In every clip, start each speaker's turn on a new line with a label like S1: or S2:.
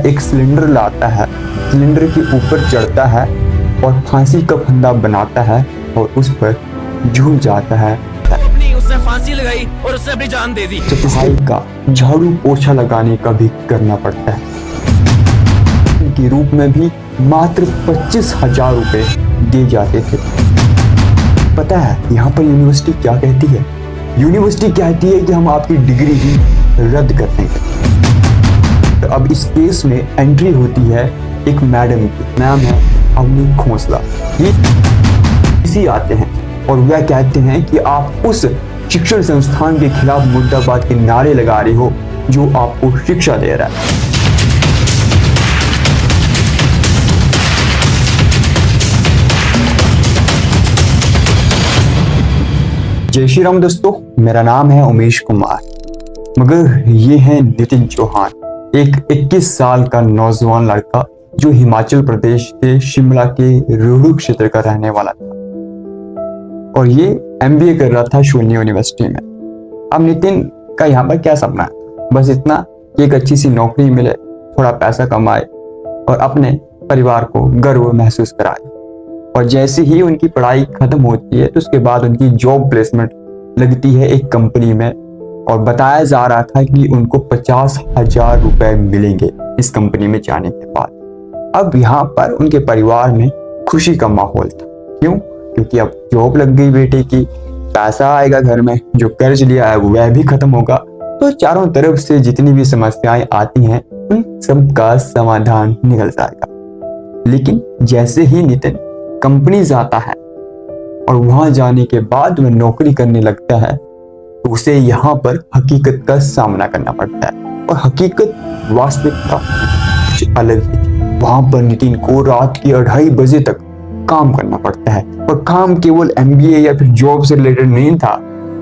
S1: एक सिलेंडर लाता है, सिलेंडर के ऊपर चढ़ता है और फांसी का फंदा बनाता है और उस पर झूल जाता है।
S2: उसने फांसी लगाई और उसने अपनी जान दे दी।
S1: सफाई का झाड़ू पोछा लगाने का भी करना पड़ता है के रूप में भी मात्र 25,000 रुपए दिए जाते थे। पता है यहाँ पर यूनिवर्सिटी क्या कहती है? यूनिवर्सिटी कहती है कि हम आपकी डिग्री ही रद्द कर देंगे। तो अब इस केस में एंट्री होती है एक मैडम की, नाम है अवनी खोसला। ये इसी आते हैं और वह कहते हैं कि आप उस शिक्षण संस्थान के खिलाफ मुर्दाबाद के नारे लगा रहे हो जो आपको शिक्षा दे रहा है। जय श्री राम दोस्तों, मेरा नाम है उमेश कुमार, मगर ये है नितिन चौहान, एक 21 साल का नौजवान लड़का जो हिमाचल प्रदेश के शिमला के रोहडू क्षेत्र का रहने वाला था और ये एमबीए कर रहा था शून्य यूनिवर्सिटी में। अब नितिन का यहाँ पर क्या सपना है? बस इतना कि एक अच्छी सी नौकरी मिले, थोड़ा पैसा कमाए और अपने परिवार को गर्व महसूस कराए। और जैसे ही उनकी पढ़ाई खत्म होती है तो उसके बाद उनकी जॉब प्लेसमेंट लगती है एक कंपनी में और बताया जा रहा था कि उनको 50,000 रुपए मिलेंगे इस कंपनी में जाने के बाद। अब यहाँ पर उनके परिवार में खुशी का माहौल था। क्यों? क्योंकि अब जॉब लग गई बेटे की, पैसा आएगा घर में, जो कर्ज लिया है वह भी खत्म होगा, तो चारों तरफ से जितनी भी समस्याएं आती हैं उन सब का समाधान निकल जाएगा। लेकिन जैसे ही नितिन कंपनी जाता है और वहां जाने के बाद वह नौकरी करने लगता है तो उसे यहाँ पर हकीकत का सामना करना पड़ता है। और हकीकत वास्तविकता कुछ अलग ही थी। वहां पर नितिन को रात के 2:30 बजे तक काम करना पड़ता है और काम केवल एमबीए या फिर जॉब से रिलेटेड नहीं था,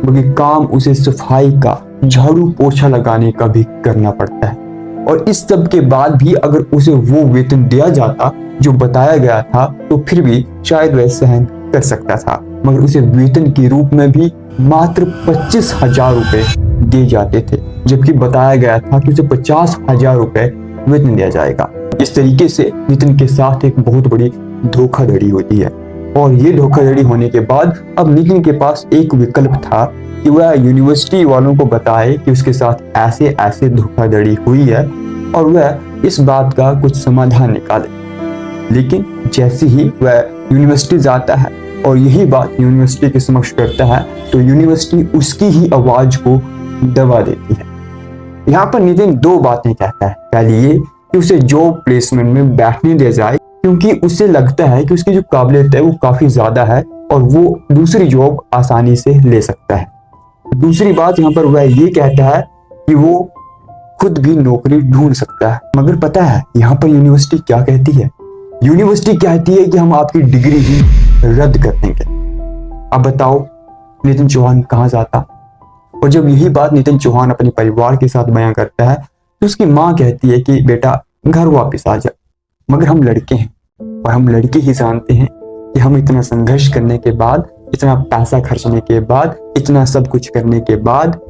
S1: बल्कि काम उसे सफाई का झाड़ू पोछा लगाने का भी करना पड़ता है। और इस सब के बाद भी अगर उसे वो वेतन दिया जाता जो बताया गया था तो फिर भी शायद वह सहन कर सकता था, मगर उसे वेतन के रूप में भी मात्र 25,000 रुपए दिए जाते थे, जबकि बताया गया था कि उसे 50,000 रुपए वेतन दिया जाएगा। इस तरीके से नितिन के साथ एक बहुत बड़ी धोखाधड़ी होती है और ये धोखाधड़ी होने के बाद अब नितिन के पास एक विकल्प था कि वह यूनिवर्सिटी वालों को बताए कि उसके साथ ऐसे ऐसे धोखाधड़ी हुई है और वह इस बात का कुछ समाधान निकाले। लेकिन जैसे ही वह यूनिवर्सिटी जाता है और यही बात यूनिवर्सिटी के समक्ष करता है तो यूनिवर्सिटी उसकी ही आवाज को दबा देती है। यहाँ पर नितिन दो बातें कहता है। पहली ये कि उसे जॉब प्लेसमेंट में बैठने दिया जाए क्योंकि उसे लगता है कि उसकी जो काबिलियत है वो काफी ज्यादा है और वो दूसरी जॉब आसानी से ले सकता है। दूसरी बात यहाँ पर वह ये कहता है कि वो खुद भी नौकरी ढूंढ सकता है। मगर पता है यहाँ पर यूनिवर्सिटी क्या कहती है? यूनिवर्सिटी कहती है कि हम आपकी डिग्री ही रद्द कर देंगे। अब बताओ नितिन चौहान कहाँ जाता? और जब यही बात नितिन चौहान अपने परिवार के साथ बयां करता है तो उसकी माँ कहती है कि बेटा घर वापस आ जा। मगर हम लड़के हैं और हम लड़के ही जानते हैं कि हम इतना संघर्ष करने के बाद, इतना पैसा खर्चने के बाद, इतना सब कुछ करने के बाद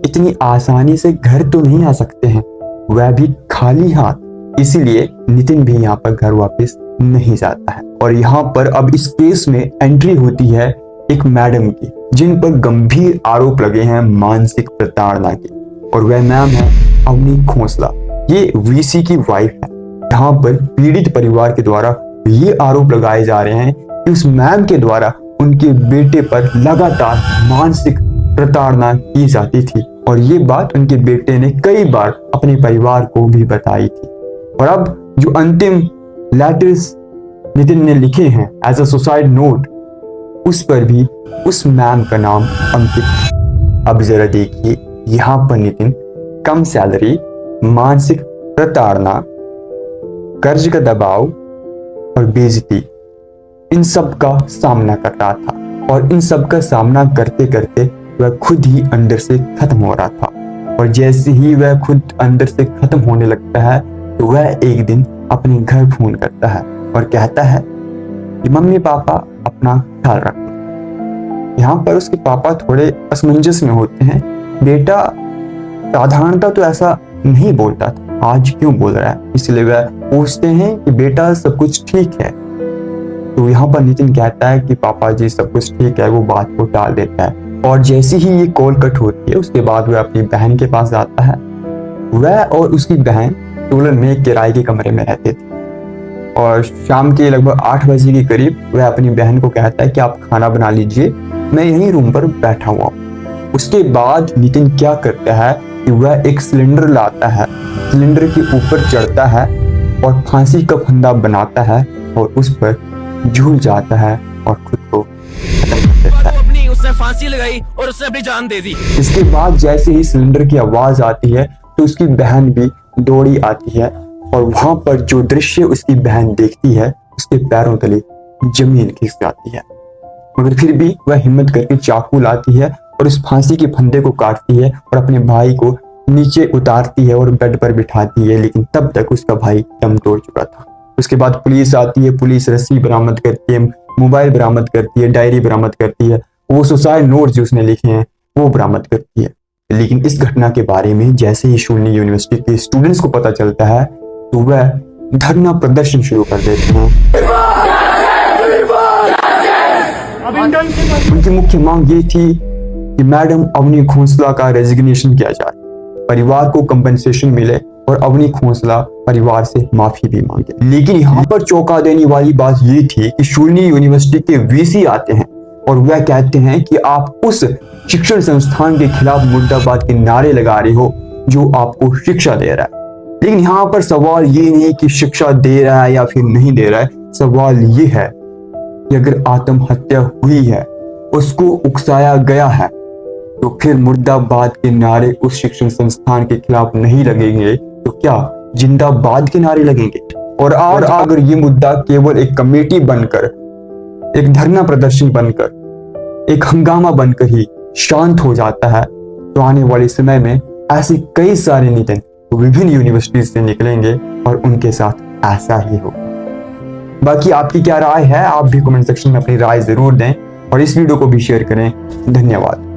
S1: इतनी आसानी से घर तो नहीं आ सकते हैं, वह भी खाली हाथ। इसीलिए नितिन भी यहाँ पर घर वापस नहीं जाता है। और यहाँ पर अब इस केस में एंट्री होती है एक मैडम की जिन पर गंभीर आरोप लगे हैं मानसिक प्रताड़ना के, और वह नाम है अवनी खोसला। ये वीसी की वाइफ है। यहाँ पर पीड़ित परिवार के द्वारा ये आरोप लगाए जा रहे हैं कि उस मैम के द्वारा उनके बेटे पर लगातार मानसिक प्रताड़ना की जाती थी और ये बात उनके बेटे ने कई बार अपने परिवार को भी बताई थी। और अब जो अंतिम लेटर्स नितिन ने लिखे हैं एज अ सुसाइड नोट, उस पर भी उस मैम का नाम अंकित है। अब जरा देखिए यहाँ पर नितिन कम सैलरी, मानसिक प्रताड़ना, कर्ज का दबाव और बेइज्जती, इन सब का सामना कर रहा था और इन सब का सामना करते करते वह खुद ही अंदर से खत्म हो रहा था। और जैसे ही वह खुद अंदर से खत्म होने लगता है तो वह एक दिन अपने घर फोन करता है और कहता है कि मम्मी पापा अपना ख्याल रखना। यहाँ पर उसके पापा थोड़े असमंजस में होते हैं। बेटा साधारणता तो ऐसा नहीं बोलता था, आज क्यों बोल रहा है। इसलिए वह पूछते हैं कि बेटा सब कुछ ठीक है। तो यहाँ पर नितिन कहता है कि पापा जी सब कुछ ठीक है, वो बात को टाल देता है। और जैसे ही ये कॉल कट होती है उसके बाद वह अपनी बहन के पास जाता है। वह और उसकी बहन सोलन में एक किराए के कमरे में रहते थे और शाम के लगभग 8 बजे के करीब वह अपनी बहन को कहता है कि आप खाना बना लीजिए, मैं यहीं रूम पर बैठा हुआ हूँ। उसके बाद नितिन क्या करता है कि वह एक सिलेंडर लाता है, सिलेंडर के ऊपर चढ़ता है और फांसी का फंदा बनाता है और उस पर झूल जाता है और खुद को खत्म कर देता है।
S2: अपनी उसने फांसी लगाई और उसने अपनी जान दे दी।
S1: इसके बाद जैसे ही सिलेंडर की आवाज आती है तो उसकी बहन भी दौड़ी आती है और वहां पर जो दृश्य उसकी बहन देखती है उसके पैरों तले जमीन खिसक जाती है। मगर फिर भी वह हिम्मत करके चाकू लाती है और उस फांसी के फंदे को काटती है और अपने भाई को नीचे उतारती है और बेड पर बिठाती है, लेकिन तब तक उसका भाई दम तोड़ चुका था। उसके बाद पुलिस आती है, पुलिस रस्सी बरामद करती है, मोबाइल बरामद करती है, डायरी बरामद करती है, वो सुसाइड नोट जो उसने लिखे हैं वो बरामद करती है। लेकिन इस घटना के बारे में जैसे ही शून्य यूनिवर्सिटी के स्टूडेंट्स को पता चलता है तो वह धरना प्रदर्शन शुरू कर देते हैं। उनकी मुख्य मांग ये थी कि मैडम अवनी खोसला का रेजिग्नेशन किया जाए, परिवार को कंपनसेशन मिले और अवनी खोसला परिवार से माफी भी मांगे। लेकिन यहाँ पर चौंका देने वाली बात ये थी कि शून्य यूनिवर्सिटी के वीसी आते हैं और वह कहते हैं कि आप उस शिक्षण संस्थान के खिलाफ मुर्दाबाद के नारे लगा रहे हो जो आपको शिक्षा दे रहा है। लेकिन यहाँ पर सवाल ये नहीं कि शिक्षा दे रहा है या फिर नहीं दे रहा है, सवाल ये है कि अगर आत्महत्या हुई है, उसको उकसाया गया है, तो फिर मुर्दाबाद के नारे उस शिक्षण संस्थान के खिलाफ नहीं लगेंगे तो क्या जिंदाबाद के नारे लगेंगे। और अगर ये मुद्दा केवल एक कमेटी बनकर, एक धरना प्रदर्शन बनकर, एक हंगामा बनकर ही शांत हो जाता है तो आने वाले समय में ऐसे कई सारे नितिन विभिन्न यूनिवर्सिटीज से निकलेंगे और उनके साथ ऐसा ही होगा। बाकी आपकी क्या राय है, आप भी कमेंट सेक्शन में अपनी राय जरूर दें और इस वीडियो को भी शेयर करें। धन्यवाद।